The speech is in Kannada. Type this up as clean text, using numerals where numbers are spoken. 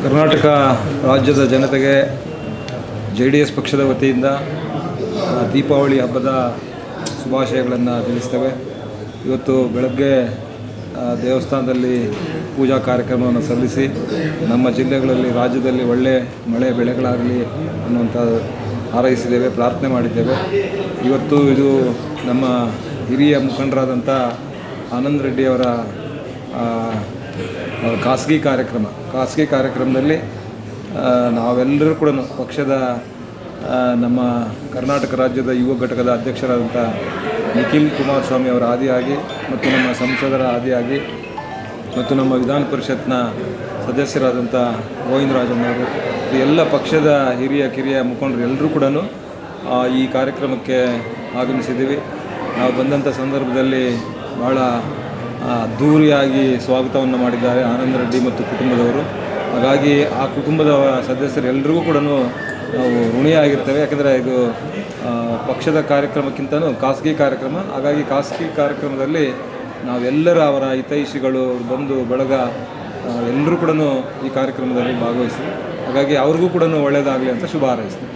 ಕರ್ನಾಟಕ ರಾಜ್ಯದ ಜನತೆಗೆ JDS ಪಕ್ಷದ ವತಿಯಿಂದ ದೀಪಾವಳಿ ಹಬ್ಬದ ಶುಭಾಶಯಗಳನ್ನು ತಿಳಿಸ್ತೇವೆ. ಇವತ್ತು ಬೆಳಗ್ಗೆ ದೇವಸ್ಥಾನದಲ್ಲಿ ಪೂಜಾ ಕಾರ್ಯಕ್ರಮವನ್ನು ಸಲ್ಲಿಸಿ ನಮ್ಮ ಜಿಲ್ಲೆಗಳಲ್ಲಿ ರಾಜ್ಯದಲ್ಲಿ ಒಳ್ಳೆ ಮಳೆ ಬೆಳೆಗಳಾಗಲಿ ಅನ್ನುವಂಥ ಹಾರೈಸಿದ್ದೇವೆ, ಪ್ರಾರ್ಥನೆ ಮಾಡಿದ್ದೇವೆ. ಇವತ್ತು ಇದು ನಮ್ಮ ಹಿರಿಯ ಮುಖಂಡರಾದಂಥ ಆನಂದ್ ರೆಡ್ಡಿಯವರ ಖಾಸಗಿ ಕಾರ್ಯಕ್ರಮದಲ್ಲಿ ನಾವೆಲ್ಲರೂ ಕೂಡ ಪಕ್ಷದ ನಮ್ಮ ಕರ್ನಾಟಕ ರಾಜ್ಯದ ಯುವ ಘಟಕದ ಅಧ್ಯಕ್ಷರಾದಂಥ ನಿಖಿಲ್ ಕುಮಾರಸ್ವಾಮಿ ಅವರ ಆದಿಯಾಗಿ ಮತ್ತು ನಮ್ಮ ಸಂಸದರ ಆದಿಯಾಗಿ ಮತ್ತು ನಮ್ಮ ವಿಧಾನ ಪರಿಷತ್ನ ಸದಸ್ಯರಾದಂಥ ಗೋವಿಂದರಾಜಣ್ಣವರು, ಎಲ್ಲ ಪಕ್ಷದ ಕಿರಿಯ ಮುಖಂಡರು ಎಲ್ಲರೂ ಕೂಡ ಈ ಕಾರ್ಯಕ್ರಮಕ್ಕೆ ಆಗಮಿಸಿದ್ದೀವಿ. ನಾವು ಬಂದಂಥ ಸಂದರ್ಭದಲ್ಲಿ ಭಾಳ ಅದ್ಧೂರಿಯಾಗಿ ಸ್ವಾಗತವನ್ನು ಮಾಡಿದ್ದಾರೆ ಆನಂದ್ ರೆಡ್ಡಿ ಮತ್ತು ಕುಟುಂಬದವರು. ಹಾಗಾಗಿ ಆ ಕುಟುಂಬದ ಸದಸ್ಯರೆಲ್ಲರಿಗೂ ಕೂಡ ನಾವು ಋಣಿಯಾಗಿರ್ತೇವೆ. ಯಾಕೆಂದರೆ ಇದು ಪಕ್ಷದ ಕಾರ್ಯಕ್ರಮಕ್ಕಿಂತಲೂ ಖಾಸಗಿ ಕಾರ್ಯಕ್ರಮ. ಹಾಗಾಗಿ ಖಾಸಗಿ ಕಾರ್ಯಕ್ರಮದಲ್ಲಿ ನಾವೆಲ್ಲರ ಅವರ ಹಿತೈಷಿಗಳು, ಬಂಧು ಬಳಗ ಎಲ್ಲರೂ ಕೂಡ ಈ ಕಾರ್ಯಕ್ರಮದಲ್ಲಿ ಭಾಗವಹಿಸ್ತೀವಿ. ಹಾಗಾಗಿ ಅವ್ರಿಗೂ ಕೂಡ ಒಳ್ಳೆಯದಾಗಲಿ ಅಂತ ಶುಭ ಹಾರೈಸ್ತೀವಿ.